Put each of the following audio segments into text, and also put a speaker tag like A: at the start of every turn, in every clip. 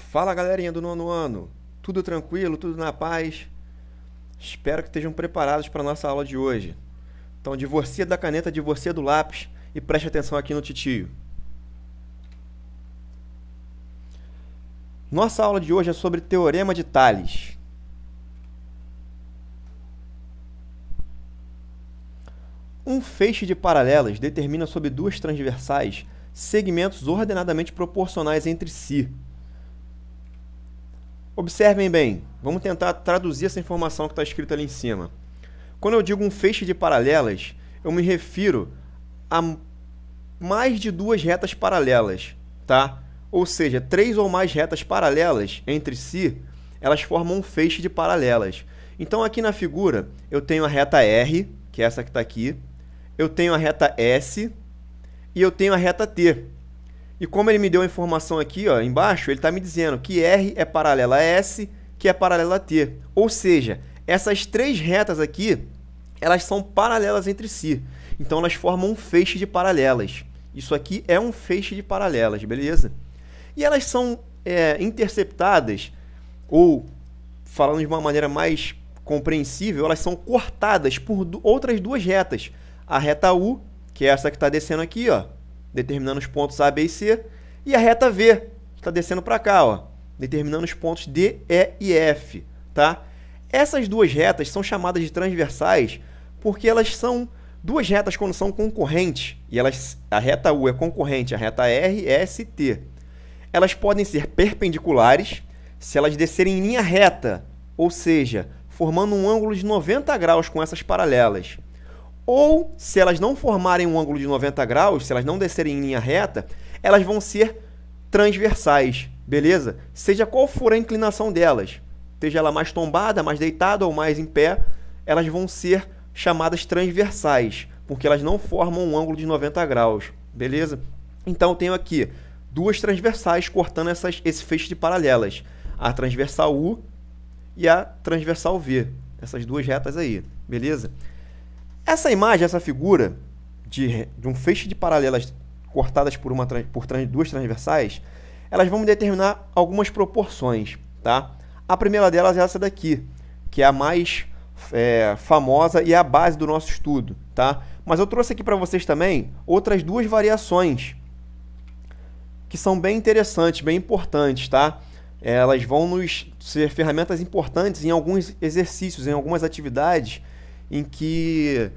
A: Fala galerinha do nono ano, tudo tranquilo, tudo na paz? Espero que estejam preparados para a nossa aula de hoje. Então, divorcia da caneta, divorcia do lápis e preste atenção aqui no titio. Nossa aula de hoje é sobre Teorema de Tales. Um feixe de paralelas determina sobre duas transversais segmentos ordenadamente proporcionais entre si. Observem bem, vamos tentar traduzir essa informação que está escrita ali em cima. Quando eu digo um feixe de paralelas, eu me refiro a mais de duas retas paralelas, tá? Ou seja, três ou mais retas paralelas entre si, elas formam um feixe de paralelas. Então, aqui na figura, eu tenho a reta R, que é essa que está aqui, eu tenho a reta S e eu tenho a reta T. E como ele me deu a informação aqui, ó, embaixo, ele está me dizendo que R é paralela a S, que é paralela a T. Ou seja, essas três retas aqui, elas são paralelas entre si. Então, elas formam um feixe de paralelas. Isso aqui é um feixe de paralelas, beleza? E elas são interceptadas, ou, falando de uma maneira mais compreensível, elas são cortadas por outras duas retas. A reta U, que é essa que está descendo aqui, ó, determinando os pontos A, B e C, e a reta V, que está descendo para cá, ó, determinando os pontos D, E e F, tá? Essas duas retas são chamadas de transversais porque elas são duas retas quando são concorrentes, e a reta U é concorrente à reta R, S e T. Elas podem ser perpendiculares se elas descerem em linha reta, ou seja, formando um ângulo de 90 graus com essas paralelas. Ou, se elas não formarem um ângulo de 90 graus, se elas não descerem em linha reta, elas vão ser transversais, beleza? Seja qual for a inclinação delas, seja ela mais tombada, mais deitada ou mais em pé, elas vão ser chamadas transversais, porque elas não formam um ângulo de 90 graus, beleza? Então, eu tenho aqui duas transversais cortando esse feixe de paralelas, a transversal U e a transversal V, essas duas retas aí, beleza? Essa imagem, essa figura de um feixe de paralelas cortadas por duas transversais, elas vão determinar algumas proporções, tá? A primeira delas é essa daqui, que é a mais famosa e é a base do nosso estudo, tá? Mas eu trouxe aqui para vocês também outras duas variações que são bem interessantes, bem importantes, tá? Elas vão nos ser ferramentas importantes em alguns exercícios, em algumas atividades, em que,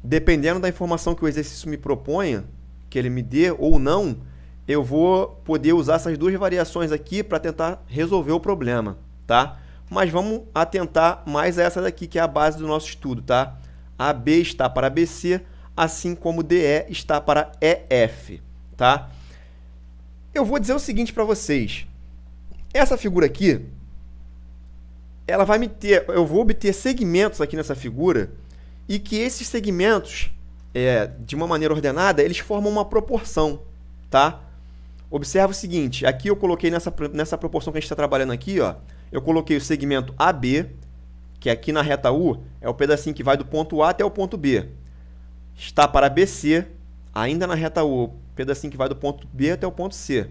A: dependendo da informação que o exercício me proponha, que ele me dê ou não, eu vou poder usar essas duas variações aqui para tentar resolver o problema, tá? Mas vamos atentar mais a essa daqui, que é a base do nosso estudo, tá? AB está para BC, assim como DE está para EF, tá? Eu vou dizer o seguinte para vocês. Essa figura aqui, ela vai eu vou obter segmentos aqui nessa figura, e que esses segmentos, de uma maneira ordenada, eles formam uma proporção, tá? Observa o seguinte, aqui eu coloquei nessa proporção que a gente está trabalhando aqui, ó, eu coloquei o segmento AB, que aqui na reta U é o pedacinho que vai do ponto A até o ponto B. Está para BC, ainda na reta U, o pedacinho que vai do ponto B até o ponto C.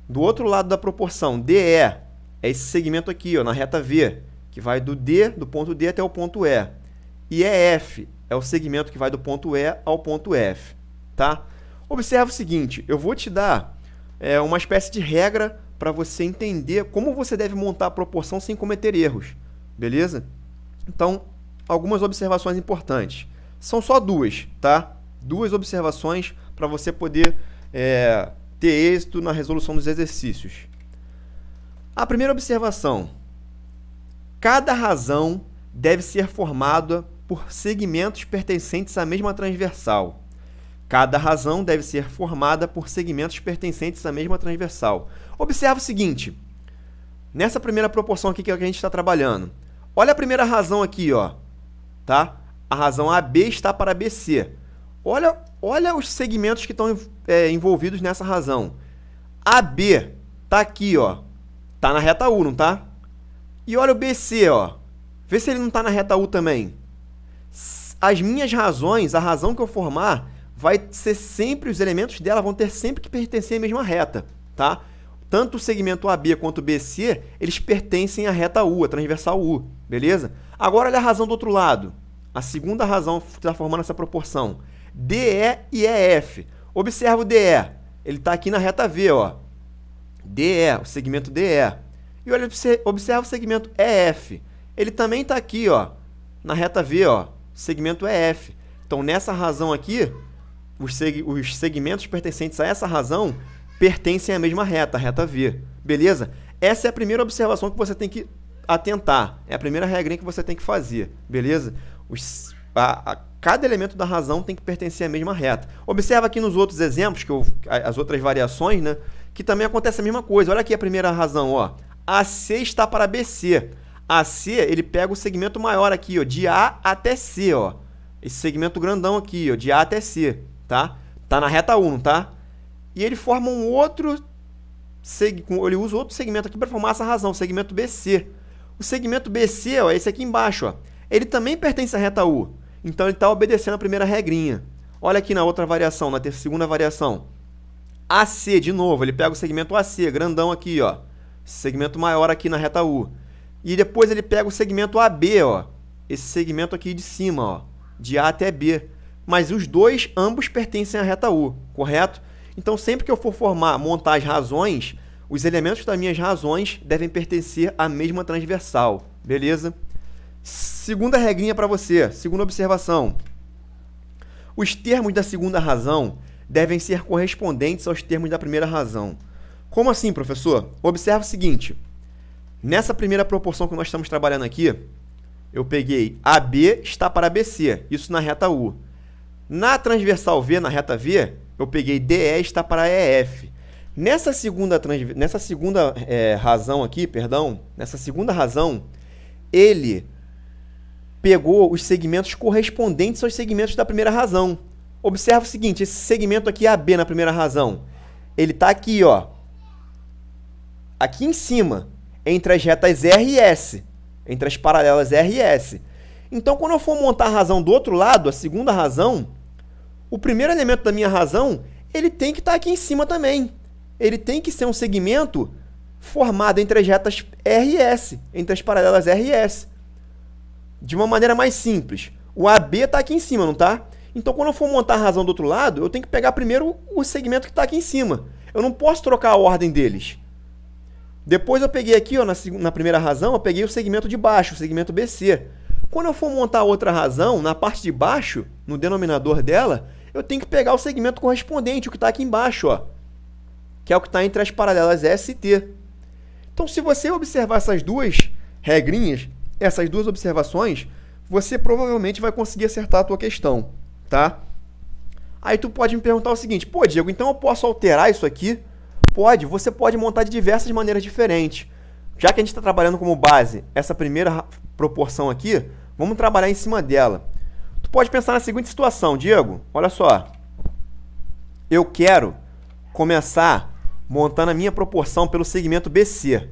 A: Do outro lado da proporção, DE, é esse segmento aqui, ó, na reta V, que vai do ponto D até o ponto E. E EF é o segmento que vai do ponto E ao ponto F, tá? Observa o seguinte, eu vou te dar uma espécie de regra para você entender como você deve montar a proporção sem cometer erros, beleza? Então, algumas observações importantes. São só duas, tá? Duas observações para você poder ter êxito na resolução dos exercícios. A primeira observação: cada razão deve ser formada por segmentos pertencentes à mesma transversal. Cada razão deve ser formada por segmentos pertencentes à mesma transversal. Observa o seguinte, nessa primeira proporção aqui que a gente está trabalhando, olha a primeira razão aqui, ó, tá? A razão AB está para BC. Olha os segmentos que estão envolvidos nessa razão. AB está aqui, ó, está na reta U, não tá? E olha o BC, ó, vê se ele não está na reta U também. As minhas razões, a razão que eu formar, vai ser sempre, os elementos dela vão ter sempre que pertencer à mesma reta, tá? tanto o segmento AB quanto o BC, eles pertencem à reta U, a transversal U, beleza? Agora olha a razão do outro lado. A segunda razão que está formando essa proporção. DE e EF. Observa o DE. Ele está aqui na reta V, ó. DE, o segmento DE. E olha, observa o segmento EF. Ele também está aqui, ó, na reta V, ó, segmento EF. Então, nessa razão aqui, os segmentos pertencentes a essa razão pertencem à mesma reta, a reta V. Beleza? Essa é a primeira observação que você tem que atentar. É a primeira regrinha que você tem que fazer. Beleza? Cada elemento da razão tem que pertencer à mesma reta. Observa aqui nos outros exemplos, as outras variações, né, que também acontece a mesma coisa. Olha aqui a primeira razão, ó. AC está para BC. AC, ele pega o segmento maior aqui, ó, de A até C, ó. Esse segmento grandão aqui, ó, de A até C, tá? Tá na reta 1, tá? E ele forma um outro ele usa outro segmento aqui para formar essa razão, o segmento BC. O segmento BC, ó, é esse aqui embaixo, ó. Ele também pertence à reta U. Então ele está obedecendo a primeira regrinha. Olha aqui na outra variação, na segunda variação. AC, de novo, ele pega o segmento AC, grandão aqui, ó. Segmento maior aqui na reta U. E depois ele pega o segmento AB, ó. Esse segmento aqui de cima, ó. De A até B. Mas os dois, ambos pertencem à reta U, correto? Então sempre que eu for montar as razões, os elementos das minhas razões devem pertencer à mesma transversal, beleza? Segunda regrinha para você, segunda observação. Os termos da segunda razão devem ser correspondentes aos termos da primeira razão. Como assim, professor? Observa o seguinte. Nessa primeira proporção que nós estamos trabalhando aqui, eu peguei AB está para BC, isso na reta U. Na transversal V, na reta V, eu peguei DE está para EF. Nessa segunda razão aqui, nessa segunda razão, ele pegou os segmentos correspondentes aos segmentos da primeira razão. Observa o seguinte, esse segmento aqui AB na primeira razão, ele está aqui, ó, aqui em cima, entre as retas R e S, entre as paralelas R e S. Então, quando eu for montar a razão do outro lado, a segunda razão, o primeiro elemento da minha razão, ele tem que estar aqui em cima também. Ele tem que ser um segmento formado entre as retas R e S, entre as paralelas R e S. De uma maneira mais simples, o AB está aqui em cima, não está? Então, quando eu for montar a razão do outro lado, eu tenho que pegar primeiro o segmento que está aqui em cima. Eu não posso trocar a ordem deles. Depois eu peguei aqui, ó, na primeira razão, eu peguei o segmento de baixo, o segmento BC. Quando eu for montar outra razão, na parte de baixo, no denominador dela, eu tenho que pegar o segmento correspondente, o que está aqui embaixo, ó, que é o que está entre as paralelas S e T. Então, se você observar essas duas regrinhas, essas duas observações, você provavelmente vai conseguir acertar a tua questão, tá? Aí tu pode me perguntar o seguinte, pô, Diego, então eu posso alterar isso aqui? Pode, você pode montar de diversas maneiras diferentes. Já que a gente está trabalhando como base essa primeira proporção aqui, vamos trabalhar em cima dela. Tu pode pensar na seguinte situação, Diego, olha só. Eu quero começar montando a minha proporção pelo segmento BC.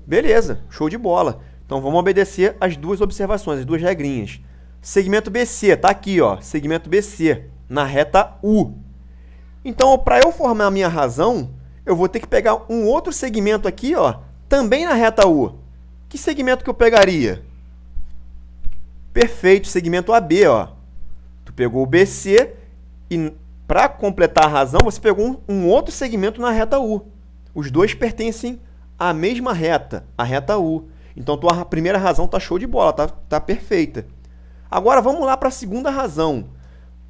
A: Beleza, show de bola. Então vamos obedecer as duas observações, as duas regrinhas. Segmento BC, tá aqui, ó, segmento BC, na reta U. Então, para eu formar a minha razão, eu vou ter que pegar um outro segmento aqui, ó, também na reta U. Que segmento que eu pegaria? Perfeito, segmento AB, ó. Tu pegou o BC e, para completar a razão, você pegou um outro segmento na reta U. Os dois pertencem à mesma reta, a reta U. Então, tua primeira razão tá show de bola, tá perfeita. Agora, vamos lá para a segunda razão.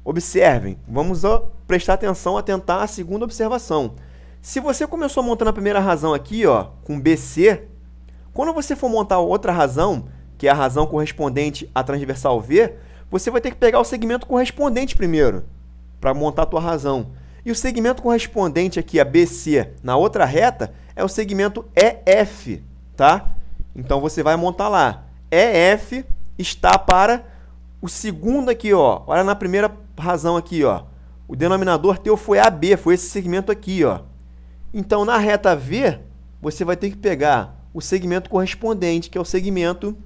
A: Observem, vamos prestar atenção, atentar à segunda observação. Se você começou montando a primeira razão aqui, ó, com BC, quando você for montar outra razão, que é a razão correspondente à transversal V, você vai ter que pegar o segmento correspondente primeiro, para montar a tua razão. E o segmento correspondente aqui a BC na outra reta é o segmento EF, tá? Então você vai montar lá. EF está para o segundo aqui, ó. Olha na primeira razão aqui, ó. O denominador teu foi AB, foi esse segmento aqui, ó. Então, na reta V, você vai ter que pegar o segmento correspondente, que é o segmento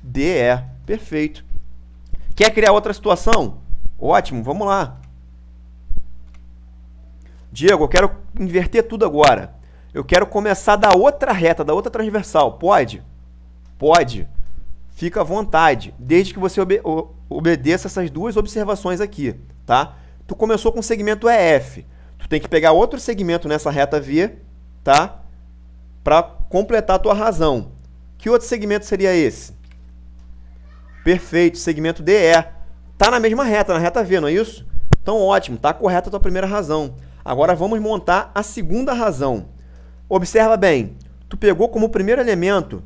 A: DE. Perfeito. Quer criar outra situação? Ótimo, vamos lá. Diego, eu quero inverter tudo agora. Eu quero começar da outra reta, da outra transversal. Pode? Pode. Fica à vontade, desde que você obedeça essas duas observações aqui, tá? Tu começou com o segmento EF. Tu tem que pegar outro segmento nessa reta V, tá? Para completar a tua razão. Que outro segmento seria esse? Perfeito, segmento DE. Tá na mesma reta, na reta V, não é isso? Então, ótimo, tá correta a tua primeira razão. Agora vamos montar a segunda razão. Observa bem, tu pegou como primeiro elemento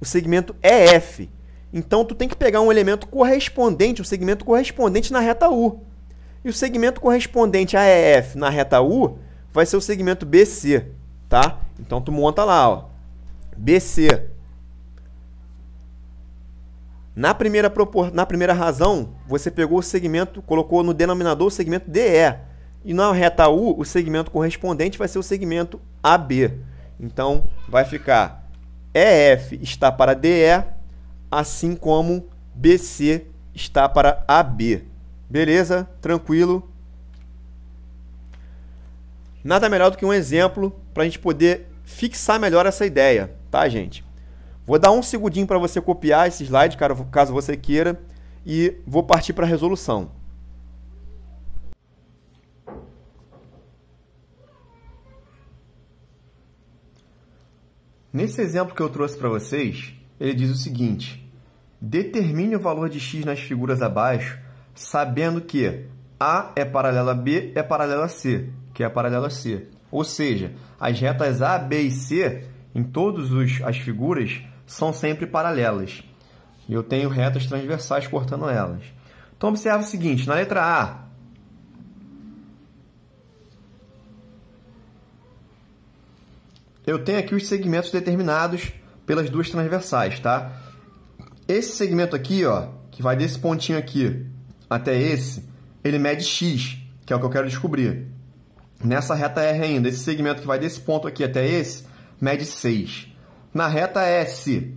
A: o segmento EF. Então, tu tem que pegar um elemento correspondente, um segmento correspondente na reta U. E o segmento correspondente a EF na reta U vai ser o segmento BC, tá? Então, tu monta lá, ó, BC. Na primeira razão, você pegou o segmento, colocou no denominador o segmento DE. E na reta U, o segmento correspondente vai ser o segmento AB. Então, vai ficar EF está para DE, assim como BC está para AB. Beleza? Tranquilo? Nada melhor do que um exemplo para a gente poder fixar melhor essa ideia, tá, gente? Vou dar um segundinho para você copiar esse slide, caso você queira, e vou partir para a resolução. Nesse exemplo que eu trouxe para vocês, ele diz o seguinte: determine o valor de x nas figuras abaixo, sabendo que A é paralela a B é paralela a C, que é paralela a C. Ou seja, as retas A, B e C, em todas as figuras, são sempre paralelas. E eu tenho retas transversais cortando elas. Então, observe o seguinte, na letra A, eu tenho aqui os segmentos determinados pelas duas transversais, tá? Esse segmento aqui, ó, que vai desse pontinho aqui até esse, ele mede x, que é o que eu quero descobrir. Nessa reta R ainda, esse segmento que vai desse ponto aqui até esse, mede 6. Na reta S,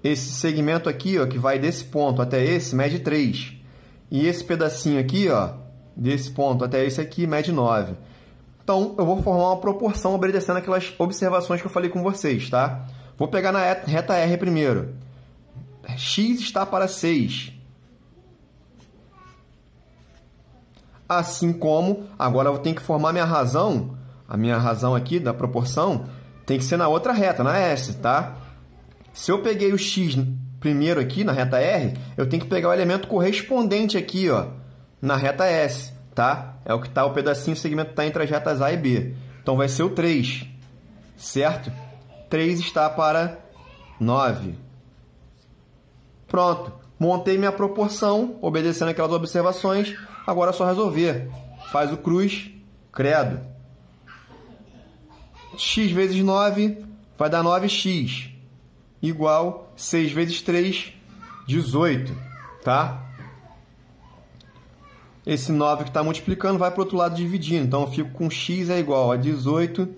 A: esse segmento aqui, ó, que vai desse ponto até esse, mede 3. E esse pedacinho aqui, ó, desse ponto até esse aqui, mede 9. Então, eu vou formar uma proporção obedecendo aquelas observações que eu falei com vocês, tá? Vou pegar na reta R primeiro. X está para 6. Assim como, agora eu tenho que formar minha razão, a minha razão aqui da proporção, tem que ser na outra reta, na S, tá? Se eu peguei o X primeiro aqui, na reta R, eu tenho que pegar o elemento correspondente aqui, ó, na reta S, tá? É o que está, o pedacinho, o segmento está entre as retas A e B. Então, vai ser o 3, certo? 3 está para 9. Pronto. Montei minha proporção, obedecendo aquelas observações. Agora é só resolver. Faz o cruz, credo. X vezes 9 vai dar 9x. Igual 6 vezes 3, 18. Tá? Esse 9 que está multiplicando vai para o outro lado dividindo. Então, eu fico com x é igual a 18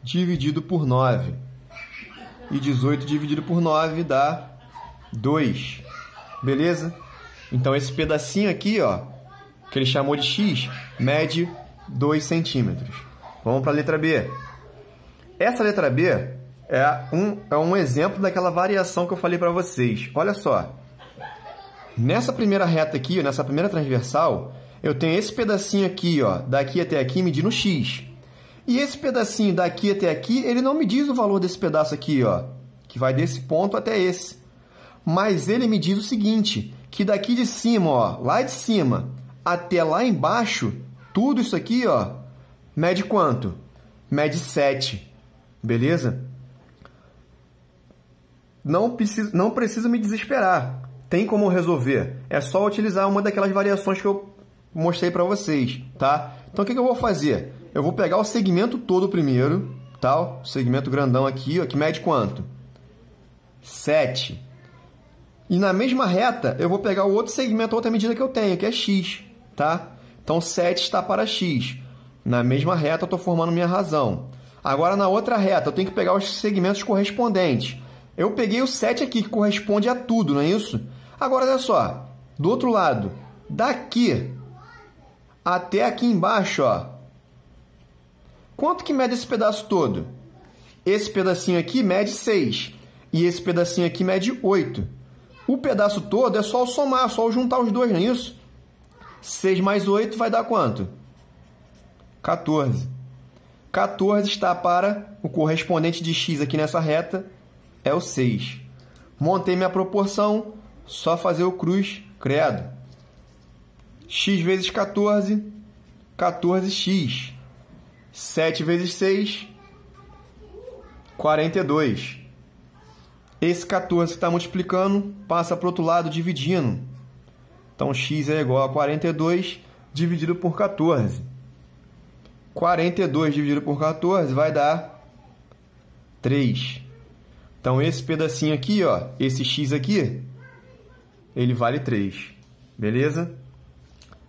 A: dividido por 9. E 18 dividido por 9 dá 2. Beleza? Então, esse pedacinho aqui, ó, que ele chamou de x, mede 2 centímetros. Vamos para a letra B. Essa letra B é um exemplo daquela variação que eu falei para vocês. Olha só. Nessa primeira reta aqui, nessa primeira transversal, eu tenho esse pedacinho aqui, ó, daqui até aqui, medindo x. E esse pedacinho daqui até aqui, ele não me diz o valor desse pedaço aqui, ó, que vai desse ponto até esse. Mas ele me diz o seguinte, que daqui de cima, ó, lá de cima até lá embaixo, tudo isso aqui, ó, mede quanto? Mede 7. Beleza? Não precisa me desesperar. Tem como resolver. É só utilizar uma daquelas variações que eu mostrei para vocês, tá? Então, o que eu vou fazer? Eu vou pegar o segmento todo primeiro, tá? O segmento grandão aqui, ó, que mede quanto? 7. E na mesma reta, eu vou pegar o outro segmento, a outra medida que eu tenho, que é x, tá? Então, 7 está para x. Na mesma reta, eu estou formando minha razão. Agora, na outra reta, eu tenho que pegar os segmentos correspondentes. Eu peguei o 7 aqui, que corresponde a tudo, não é isso? Agora, olha só. Do outro lado, daqui até aqui embaixo, ó. Quanto que mede esse pedaço todo? esse pedacinho aqui mede 6 e esse pedacinho aqui mede 8. O pedaço todo é só o somar, só o juntar os dois, não é isso? 6 mais 8 vai dar quanto? 14. 14 está para o correspondente de x aqui nessa reta, é o 6. Montei minha proporção, só fazer o cruz, credo. X vezes 14, 14x. 7 vezes 6, 42. Esse 14 que está multiplicando passa para o outro lado dividindo. Então, x é igual a 42 dividido por 14. 42 dividido por 14 vai dar 3. Então, esse pedacinho aqui, ó, esse x aqui, ele vale 3. Beleza?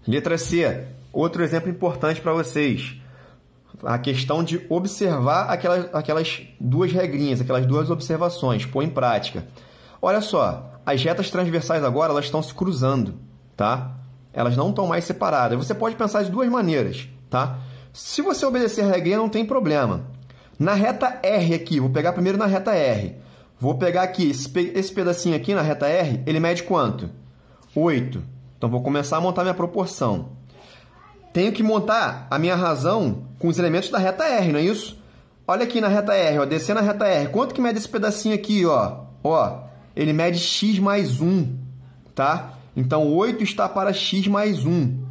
A: Letra C. Outro exemplo importante para vocês. A questão de observar aquelas duas regrinhas, aquelas duas observações, pôr em prática. Olha só, as retas transversais agora elas estão se cruzando, tá? Elas não estão mais separadas. Você pode pensar de duas maneiras, tá? Se você obedecer a regrinha, não tem problema. Na reta R aqui, vou pegar primeiro na reta R. Vou pegar aqui, esse pedacinho aqui na reta R, ele mede quanto? 8. Então, vou começar a montar minha proporção. Tenho que montar a minha razão com os elementos da reta R, não é isso? Olha aqui na reta R, ó, descer na reta R. Quanto que mede esse pedacinho aqui, ó? Ó, ele mede x mais 1, tá? Então, 8 está para x mais 1.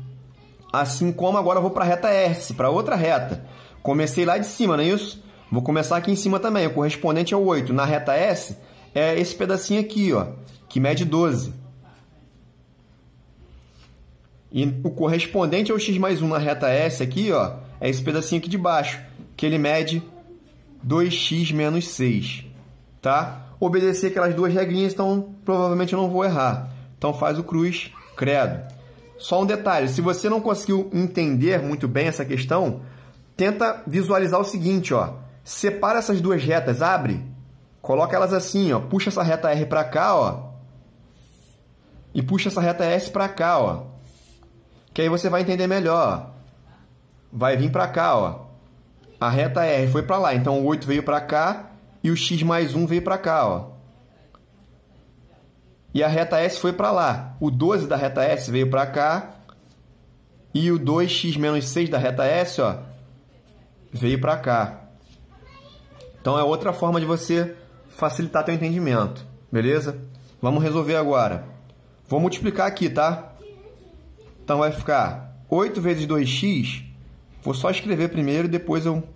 A: Assim como agora eu vou para a reta S, para outra reta. Comecei lá de cima, não é isso? Vou começar aqui em cima também. O correspondente é o 8. Na reta S, é esse pedacinho aqui, ó, que mede 12. E o correspondente ao x mais 1 na reta S aqui, ó, é esse pedacinho aqui de baixo, que ele mede 2x menos 6, tá? Obedecer aquelas duas regrinhas, então provavelmente eu não vou errar. Então faz o cruz, credo. Só um detalhe, se você não conseguiu entender muito bem essa questão, tenta visualizar o seguinte, ó. Separa essas duas retas, abre, coloca elas assim, ó, puxa essa reta R para cá, ó, e puxa essa reta S para cá, ó. Que aí você vai entender melhor. Vai vir para cá, ó. A reta R foi para lá, então o 8 veio para cá e o x mais 1 veio para cá, ó. E a reta S foi para lá. O 12 da reta S veio para cá e o 2x menos 6 da reta S, ó, veio para cá. Então é outra forma de você facilitar teu entendimento, beleza? Vamos resolver agora. Vou multiplicar aqui, tá? Então, vai ficar 8 vezes 2x. Vou só escrever primeiro e depois eu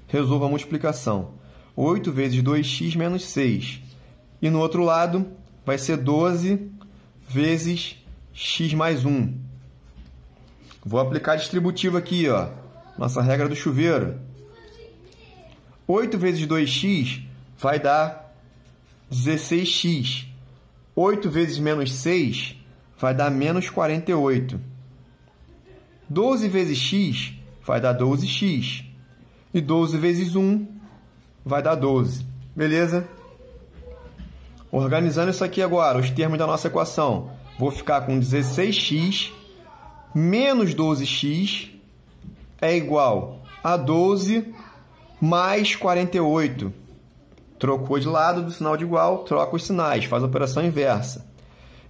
A: resolvo a multiplicação. 8 vezes 2x menos 6. E no outro lado, vai ser 12 vezes x mais 1. Vou aplicar distributivo aqui, ó. Nossa regra do chuveiro. 8 vezes 2x vai dar 16x. 8 vezes menos 6 vai dar menos 48. 12 vezes x vai dar 12x. E 12 vezes 1 vai dar 12. Beleza? Organizando isso aqui agora, os termos da nossa equação. Vou ficar com 16x menos 12x é igual a 12 mais 48. Trocou de lado do sinal de igual, troca os sinais, faz a operação inversa.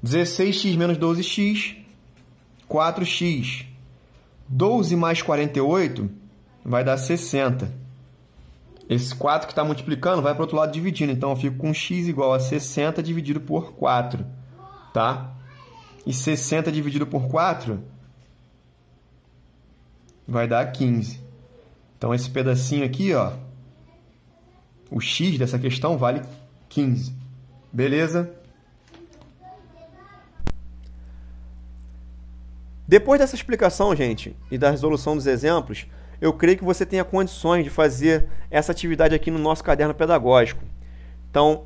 A: 16x menos 12x, 4x. 12 mais 48 vai dar 60. Esse 4 que está multiplicando vai para o outro lado dividindo. Então, eu fico com x igual a 60 dividido por 4. Tá? E 60 dividido por 4 vai dar 15. Então, esse pedacinho aqui, ó, o x dessa questão vale 15. Beleza? Depois dessa explicação, gente, e da resolução dos exemplos, eu creio que você tenha condições de fazer essa atividade aqui no nosso caderno pedagógico. Então,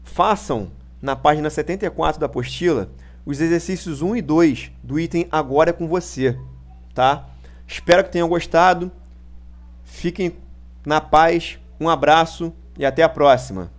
A: façam na página 74 da apostila os exercícios 1 e 2 do item Agora é com você, tá? Espero que tenham gostado. Fiquem na paz, um abraço e até a próxima.